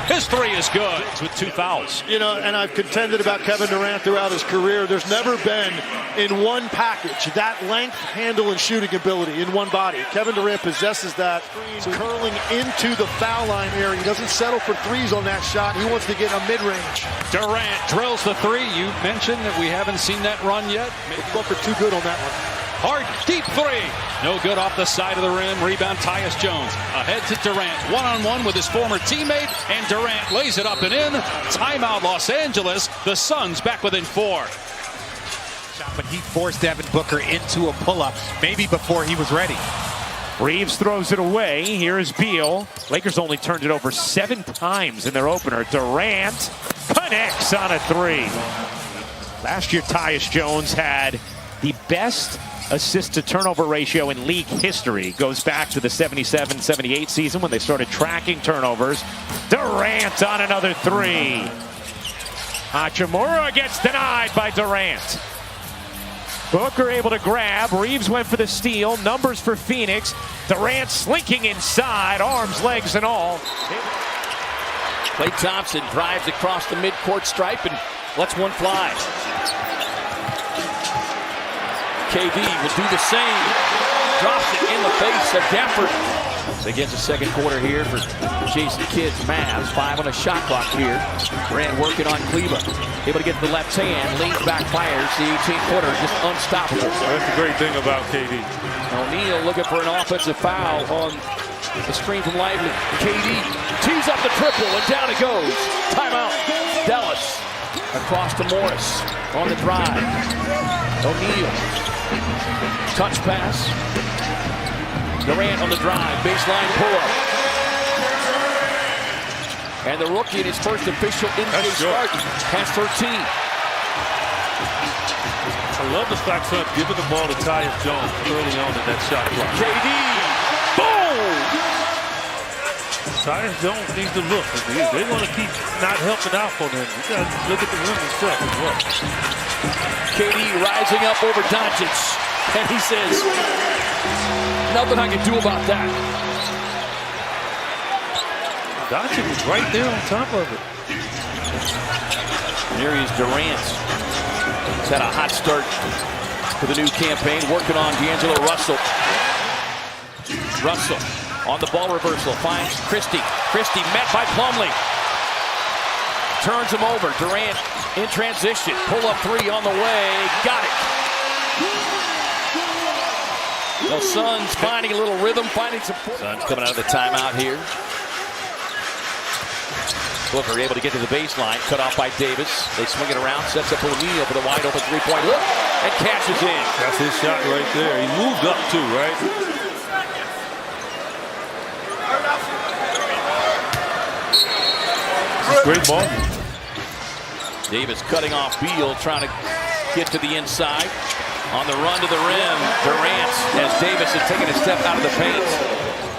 His 3 is good with 2 fouls. You know, and I've contended about Kevin Durant throughout his career. There's never been in one package that length, handle, and shooting ability in one body. Kevin Durant possesses that. He's curling into the foul line area. He doesn't settle for threes on that shot. He wants to get a mid-range. Durant drills the 3. You mentioned that we haven't seen that run yet. Booker too good on that one. Harden, deep three. No good off the side of the rim. Rebound, Tyus Jones. Ahead to Durant. One-on-one with his former teammate, and Durant lays it up and in. Timeout, Los Angeles. The Suns back within 4. But he forced Devin Booker into a pull-up, maybe before he was ready. Reeves throws it away. Here's Beal. Lakers only turned it over 7 times in their opener. Durant connects on a 3. Last year, Tyus Jones had the best assist-to-turnover ratio in league history. Goes back to the 77-78 season when they started tracking turnovers. Durant on another 3. Hachimura gets denied by Durant. Booker able to grab. Reeves went for the steal. Numbers for Phoenix. Durant slinking inside, arms, legs, and all. Klay Thompson drives across the midcourt stripe and lets one fly. KD will do the same. Drops it in the face of Gafford. Begins the second quarter here for Jason Kidd's Mavs. 5 on a shot clock here. Durant working on Cleveland. Able to get the left hand. Leans back, fires. The 18th quarter just unstoppable. That's the great thing about KD. O'Neal looking for an offensive foul on the screen from Lively. KD tees up the triple and down it goes. Timeout. Dallas across to Morris on the drive. O'Neal. Touch pass. Durant on the drive, baseline pull-up. And the rookie in his first official NBA start has 13. I love the fact that giving the ball to Tyus Jones early on in that shot clock. KD, boom! Tyus Jones needs to look. They want to keep not helping out for them. You got to look at the rim himself as well. KD rising up over Doncic, and he says, nothing I can do about that. Doncic was right there on top of it. There he is, Durant. He's had a hot start for the new campaign, working on D'Angelo Russell. Russell on the ball reversal, finds Christie. Christie met by Plumlee. Turns him over. Durant in transition. Pull-up 3 on the way. Got it. The Suns finding a little rhythm, finding some... Suns coming out of the timeout here. Booker able to get to the baseline, cut off by Davis. They swing it around, sets up O'Neal for the wide open 3-point look, and cashes in. That's his shot right there. He moved up too, right? Great ball. Davis cutting off Beal, trying to get to the inside. On the run to the rim, Durant, as Davis is taking a step out of the paint.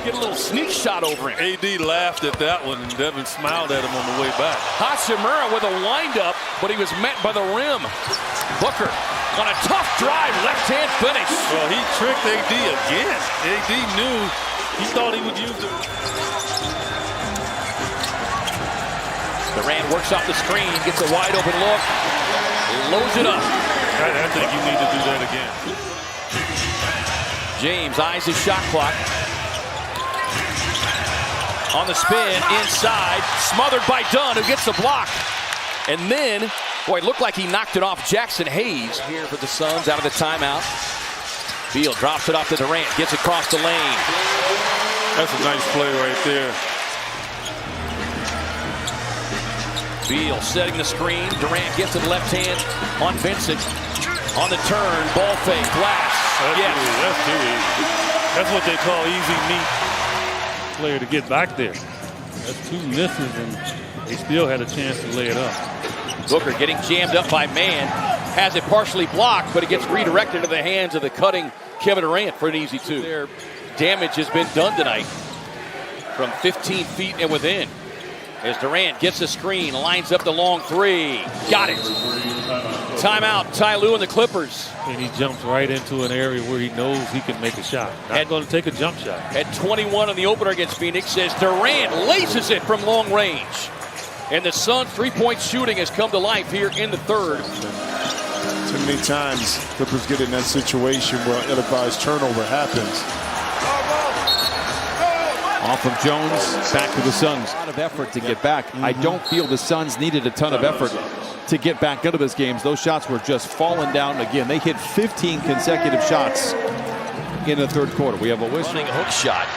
Get a little sneak shot over him. AD laughed at that one, and Devin smiled at him on the way back. Hachimura with a windup, but he was met by the rim. Booker on a tough drive, left-hand finish. Well, he tricked AD again. AD knew, he thought he would use it. Durant works off the screen, gets a wide open look, loads it up. I think you need to do that again. James eyes his shot clock. On the spin, inside, smothered by Dunn, who gets the block. And then, boy, it looked like he knocked it off Jackson Hayes here for the Suns out of the timeout. Beal drops it off to Durant, gets across the lane. That's a nice play right there. Beal setting the screen. Durant gets to the left hand on Vincent. On the turn, ball fake, glass. That's too easy. That's what they call easy meat. Player to get back there. That's 2 misses, and they still had a chance to lay it up. Booker getting jammed up by man. Has it partially blocked, but it gets redirected to the hands of the cutting Kevin Durant for an easy 2. Their damage has been done tonight from 15 feet and within. As Durant gets the screen, lines up the long 3. Got it. Timeout, Ty Lue and the Clippers. And he jumps right into an area where he knows he can make a shot. Not going to take a jump shot. At 21 on the opener against Phoenix, as Durant laces it from long range. And the Suns' 3-point shooting has come to life here in the third. Too many times Clippers get in that situation where an ill-advised turnover happens. Off of Jones, back to the Suns. A lot of effort to get back. I don't feel the Suns needed a ton of effort to get back into this game. Those shots were just falling down again. They hit 15 consecutive shots in the third quarter. We have a whistle. Running hook shot.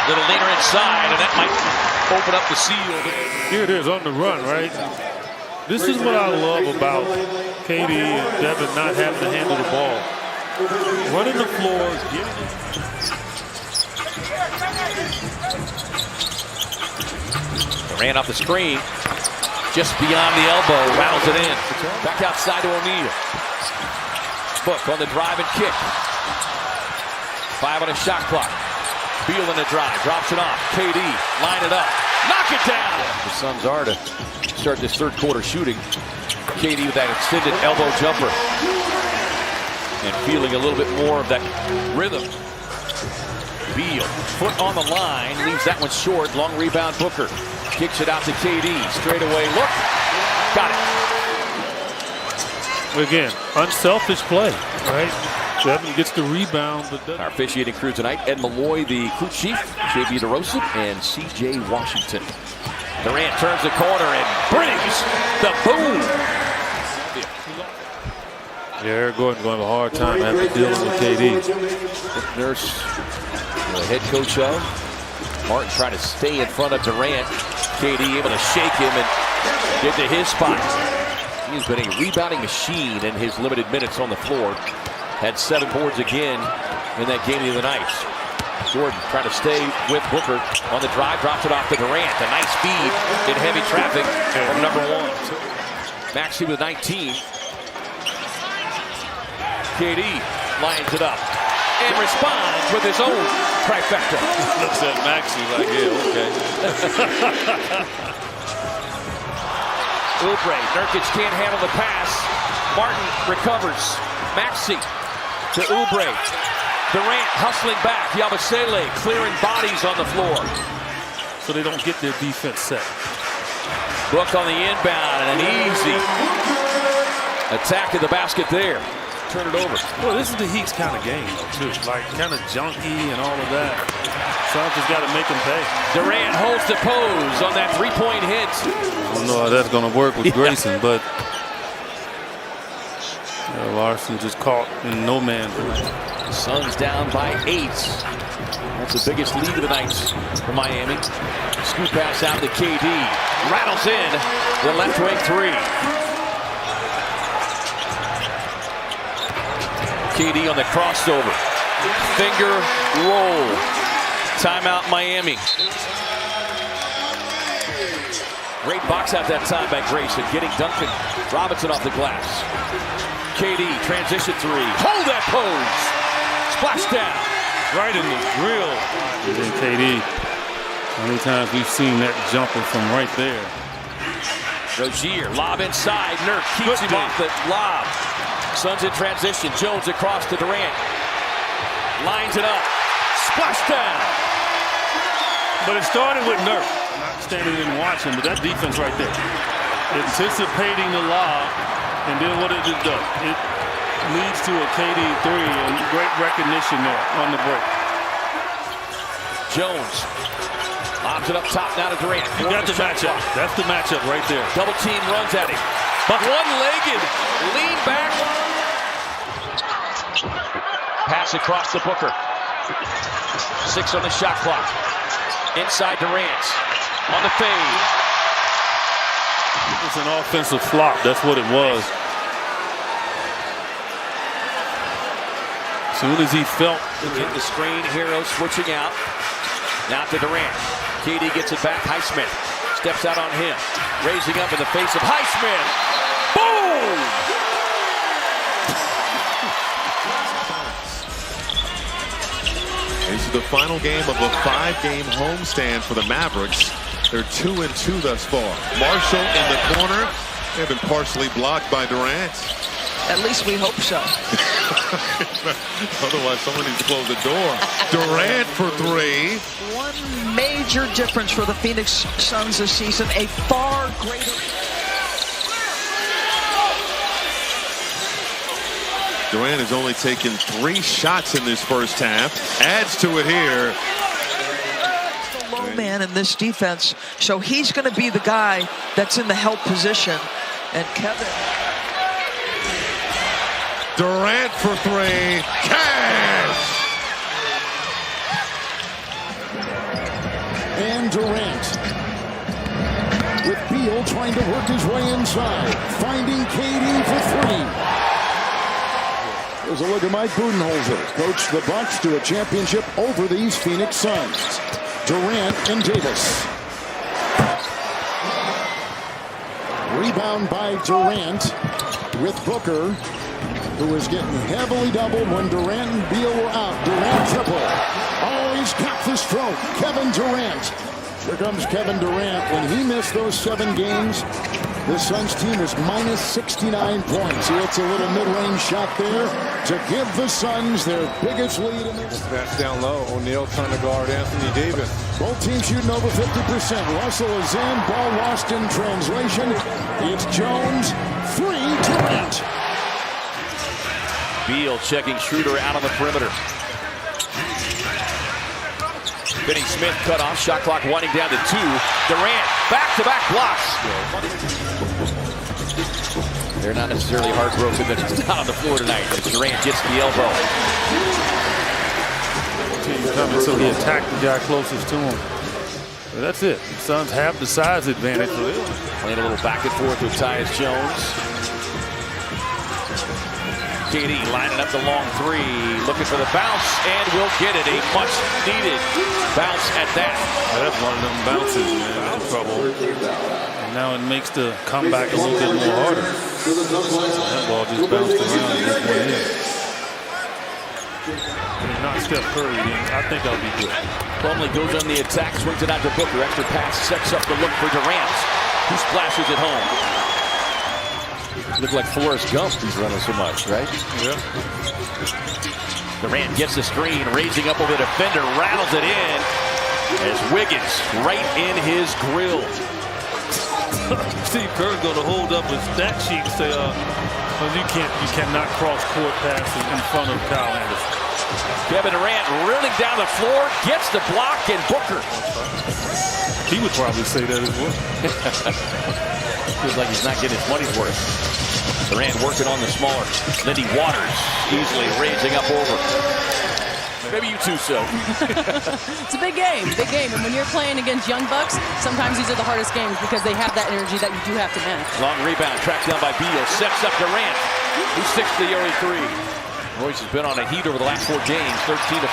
Little leaner inside, and that might open up the seal. Here it is on the run, right? This is what I love about KD and Devin not having to handle the ball. Running the floor, getting it. Durant off the screen, just beyond the elbow, rattles it in. Back outside to O'Neal. Book on the drive and kick. 5 on a shot clock. Beal in the drive, drops it off. KD, line it up, knock it down. The Suns are to start this third quarter shooting. KD with that extended elbow jumper. And feeling a little bit more of that rhythm. Beal, foot on the line, leaves that one short. Long rebound, Booker. Kicks it out to KD. Straight away look. Got it. Again, unselfish play, right? Devin gets the rebound, but our officiating crew tonight, Ed Malloy, the crew chief, J.B. DeRosa, and C.J. Washington. Durant turns the corner and brings the boom. Yeah, Eric Gordon going to have a hard time after dealing with KD. Nurse, the head coach of Martin, trying to stay in front of Durant. KD able to shake him and get to his spot. He's been a rebounding machine in his limited minutes on the floor. Had 7 boards again in that game the other night. Gordon trying to stay with Booker on the drive, drops it off to Durant. A nice feed in heavy traffic from number 1. Maxey with 19. KD lines it up and responds with his own trifecta. Looks at Maxey like, yeah, okay. Oubre, Nurkic can't handle the pass. Martin recovers. Maxey to Oubre. Durant hustling back. Yabusele clearing bodies on the floor. So they don't get their defense set. Book on the inbound and an easy attack at the basket there. Turn it over. Well, this is the Heat's kind of game, too. Like, kind of junky and all of that. Suns just got to make them pay. Durant holds the pose on that 3-point hit. I don't know how that's going to work with Grayson, but Larson just caught in no man's land. Suns down by 8. That's the biggest lead of the night for Miami. Scoop pass out to KD. Rattles in the left wing 3. KD on the crossover. Finger roll. Timeout Miami. Great box out that time by Grayson. Getting Duncan Robinson off the glass. KD transition 3. Hold that pose. Splash down. Right in the grill. And then KD. How many times we've seen that jumper from right there. Rozier, lob inside. Nurk keeps him off the lob. Suns in transition. Jones across to Durant. Lines it up. Splash down. But it started with Nurk. Not standing and watching, but that defense right there. Anticipating the lob, and then what did it do? It leads to a KD 3, and great recognition there on the break. Jones lobs it up top now to Durant. You got the matchup. That's the matchup right there. Double team runs at him. But one-legged, lean back. Pass across to Booker. 6 on the shot clock. Inside Durant. On the fade. It's an offensive flop. That's what it was. As soon as he felt. Hit the screen. Hero switching out. Now to Durant. KD gets it back. Highsmith steps out on him. Raising up in the face of Highsmith. Boom! This is the final game of a 5-game homestand for the Mavericks. They're 2-2 thus far. Marshall in the corner. They've been partially blocked by Durant. At least we hope so. Otherwise, someone needs to close the door. Durant for 3. One major difference for the Phoenix Suns this season, a far greater. Durant has only taken 3 shots in this first half. Adds to it here. low man in this defense, so he's going to be the guy that's in the help position. And Kevin Durant for three. Cash! And Durant with Beal trying to work his way inside, finding KD for three. There's a look at Mike Budenholzer, coached the Bucks to a championship over these Phoenix Suns. Durant and Davis. Rebound by Durant with Booker, who was getting heavily doubled when Durant and Beal were out. Durant triple. Oh, he's got the stroke. Kevin Durant. Here comes Kevin Durant. When he missed those 7 games, the Suns team is minus 69 points. He hits a little mid-range shot there to give the Suns their biggest lead in the... That's down low. O'Neal trying to guard Anthony Davis. Both teams shooting over 50%. Russell is in. Ball lost in translation. It's Jones. 3 Durant. Beal checking Schroeder out on the perimeter. Finney Smith cut off. Shot clock winding down to 2. Durant back-to-back blocks. They're not necessarily heartbroken that he's not on the floor tonight as Durant gets the elbow. Coming, so he attacked the guy closest to him. But that's it. The Suns have the size advantage. Playing a little back and forth with Tyus Jones. KD lining up the long 3, looking for the bounce, and will get it. A much-needed bounce at that. That's one of them bounces, man. In trouble. And now it makes the comeback a little bit more harder. That ball just bounced around and just went in. Not Steph Curry, I think I'll be good. Plumlee goes on the attack, swings it out to Booker. Extra pass sets up the look for Durant, who splashes it home. Look like Forrest Gump, he's running so much, right? Yeah. Durant gets the screen, raising up over the defender, rattles it in as Wiggins right in his grill. Steve Kerr's going to hold up his stat sheet and say, you cannot cross court passes in front of Kyle Anderson. Kevin Durant running down the floor, gets the block, and Booker. He would probably say that as well. Feels like he's not getting his money's worth. Durant working on the smaller. Lindy Waters easily raising up over. Maybe you too, so. It's a big game, And when you're playing against young Bucks, sometimes these are the hardest games because they have that energy that you do have to manage. Long rebound, tracked down by Beal. Sets up Durant, who sticks the early 3. Royce has been on a heat over the last 4 games. 13 of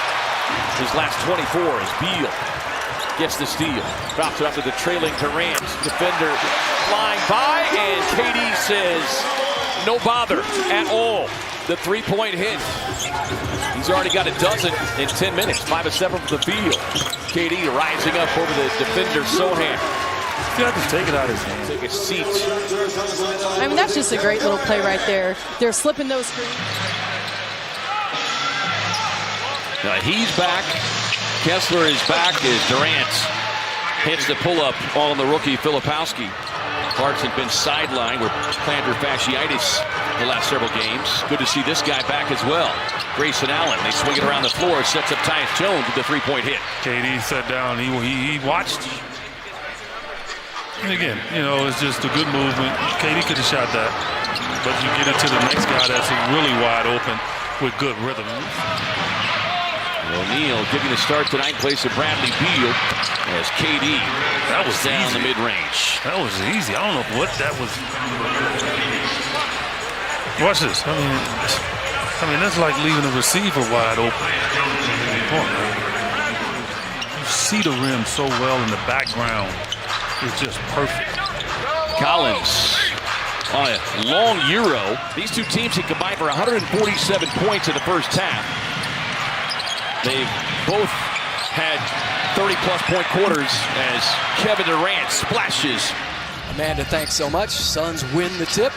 his last 24 as Beal gets the steal. Drops it up to the trailing Durant. Defender flying by, and KD says no bother at all. The 3-point hit. He's already got a dozen in 10 minutes. 5 of 7 from the field. KD rising up over the defender Sohan. You have to take it out of his hand. Take a seat. I mean, that's just a great little play right there. They're slipping those screens. Now he's back. Kessler is back as Durant hits the pull-up on the rookie Filipowski. Clarkson been sidelined with plantar fasciitis the last several games. Good to see this guy back as well. Grayson Allen, they swing it around the floor, sets up Tyus Jones with the 3-point hit. KD sat down, he watched. And again, it's just a good movement. KD could have shot that. But you get it to the next guy that's really wide open with good rhythm. O'Neal giving the start tonight in place of Bradley Beal as KD that was down easy. The mid-range. That was easy. I don't know what that was. Watch this. I mean, that's like leaving a receiver wide open. You see the rim so well in the background. It's just perfect. Collins on a long Euro. These two teams have combined for 147 points in the first half. They've both had 30-plus point quarters as Kevin Durant splashes. Amanda, thanks so much. Suns win the tip.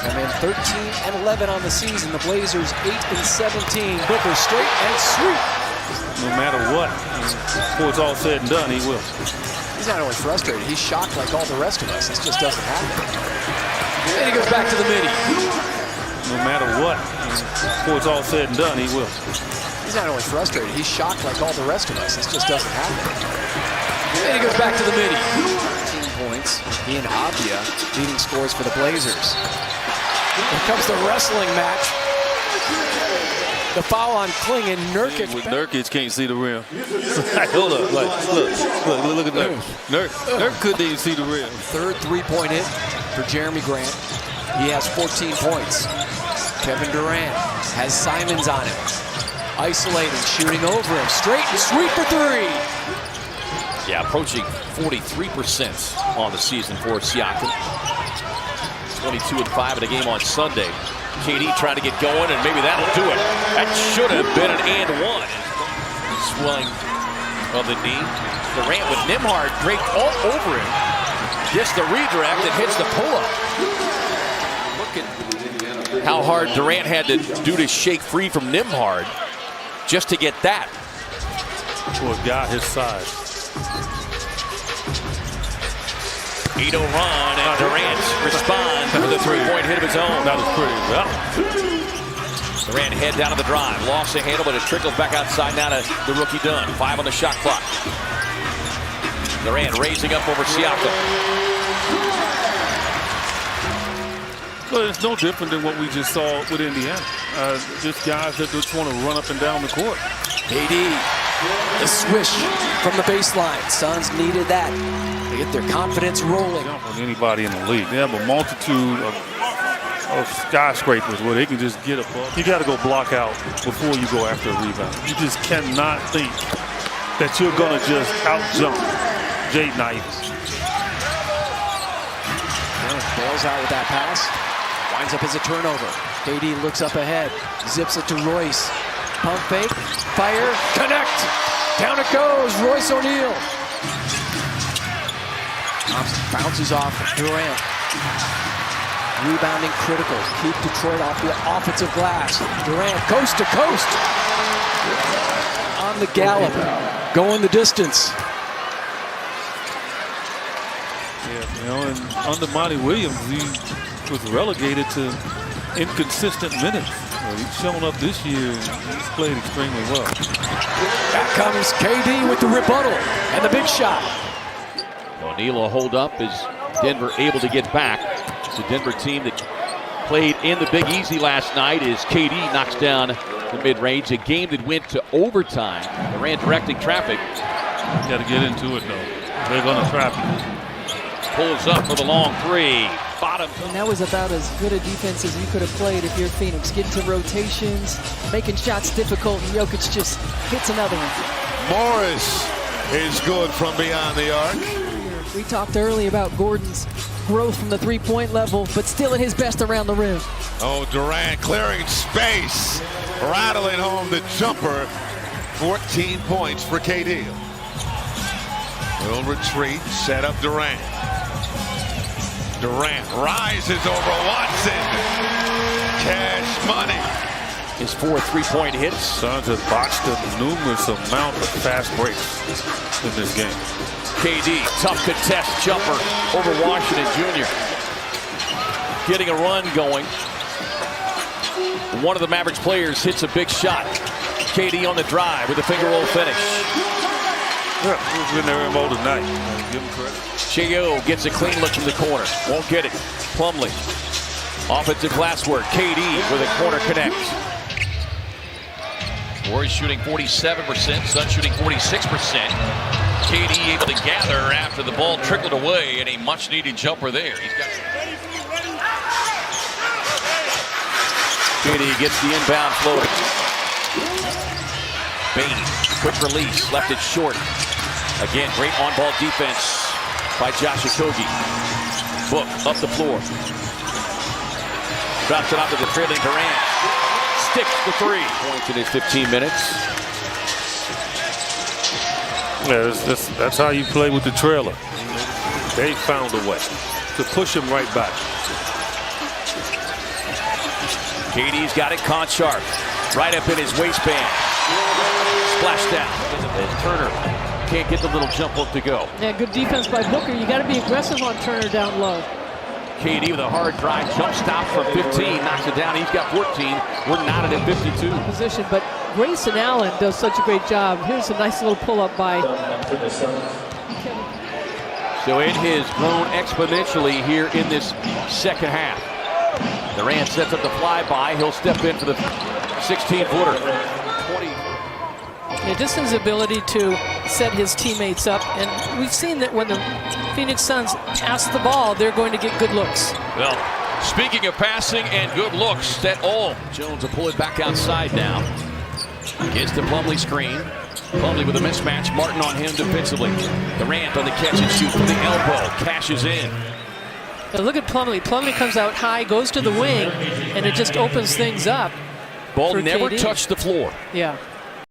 Come in 13-11 on the season. The Blazers 8-17. Booker straight and sweet. No matter what, before it's all said and done, he will. He's not only frustrated, he's shocked like all the rest of us. This just doesn't happen. And he goes back to the midi. No matter what, before it's all said and done, he will. He's He's not only frustrated, he's shocked like all the rest of us. This just doesn't happen. And he goes back to the midi. 13 points. He and Avia leading scores for the Blazers. Here comes the wrestling match. The foul on Kling, and Nurkic. Nurkic can't see the rim. Hold up. Look at Nurk. Nurk couldn't even see the rim. Third three-point hit for Jeremy Grant. He has 14 points. Kevin Durant has Simons on him. Isolating, shooting over him. Straight and sweep for three. Yeah, approaching 43% on the season for Siakam. 22-5 in the game on Sunday. KD trying to get going, and maybe that'll do it. That should have been an and one. Swelling of the knee. Durant with Nembhard draped all over him. Gets the redirect and hits the pull-up. Look at how hard Durant had to do to shake free from Nembhard just to get that. For a guy his size. 8-0 run, and Durant responds with a three-point hit of his own. That was pretty well. Durant head down to the drive, lost the handle, but it trickles back outside now to the rookie Dunn. 5 on the shot clock. Durant raising up over Siakam. Well, it's no different than what we just saw with Indiana. Just guys that just want to run up and down the court. KD, the swish from the baseline. Suns needed that to get their confidence rolling. On anybody in the league, they have a multitude of skyscrapers where they can just get above. You got to go block out before you go after a rebound. You just cannot think that you're going to just out-jump Jaden Ivey. Bails out with that pass. Winds up as a turnover. KD looks up ahead. Zips it to Royce. Pump fake. Fire. Connect. Down it goes. Royce O'Neal. Thompson bounces off Durant. Rebounding critical. Keep Detroit off the offensive glass. Durant coast to coast. On the gallop. Going the distance. Yeah, you know, and under Monty Williams, he was relegated to inconsistent minutes. Well, he's shown up this year and he's played extremely well. Back comes KD with the rebuttal and the big shot. O'Neal will hold up as Denver able to get back. It's a Denver team that played in the Big Easy last night as KD knocks down the mid-range. A game that went to overtime. Durant directing traffic. You got to get into it, though. They're going to trap you. Pulls up for the long three. Bottom. And that was about as good a defense as you could have played if you're Phoenix. Getting to rotations, making shots difficult, and Jokic just hits another one. Morris is good from beyond the arc. We talked earlier about Gordon's growth from the three-point level, but still at his best around the rim. Oh, Durant clearing space, rattling home the jumper. 14 points for KD. Will retreat, set up Durant. Durant rises over Watson. Cash money. His 4 3-point hits. Suns have botched a numerous amount of fast breaks in this game. KD, tough contest jumper over Washington Jr. Getting a run going. One of the Mavericks players hits a big shot. KD on the drive with a finger roll finish. Yeah, he's been there all tonight. Give him credit. Cheo gets a clean look from the corner. Won't get it. Plumlee. Offensive glass work. KD with a corner connect. Warriors shooting 47%. Suns shooting 46%. KD able to gather after the ball trickled away, and a much-needed jumper there. He's got. KD gets the inbound floater. Bain, quick release, left it short. Again, great on-ball defense by Josh Okogie. Book up the floor. Drops it off to the trailing Durant. Sticks the 3. Points in his 15 minutes. Yeah, that's how you play with the trailer. They found a way to push him right back. KD's got it. Conchar right up in his waistband. Splash down. And Turner can't get the little jump hook to go. Yeah, good defense by Booker. You got to be aggressive on Turner down low. KD with a hard drive, jump stop from 15, knocks it down. He's got 14. We're knotted at 52. Position, but Grayson Allen does such a great job. Here's a nice little pull-up by So it has grown exponentially here in this second half. Durant sets up the flyby. He'll step in for the 16-footer. 20. Yeah, just his ability to set his teammates up. And we've seen that when the Phoenix Suns pass the ball, they're going to get good looks. Well, speaking of passing and good looks, that all. Jones will pull it back outside now. Gets the Plumlee screen. Plumlee with a mismatch. Martin on him defensively. Durant on the catch and shoot from the elbow. Cashes in. But look at Plumlee. Plumlee comes out high, goes to the wing, and it just opens things up. Ball for never KD. touched the floor. Yeah.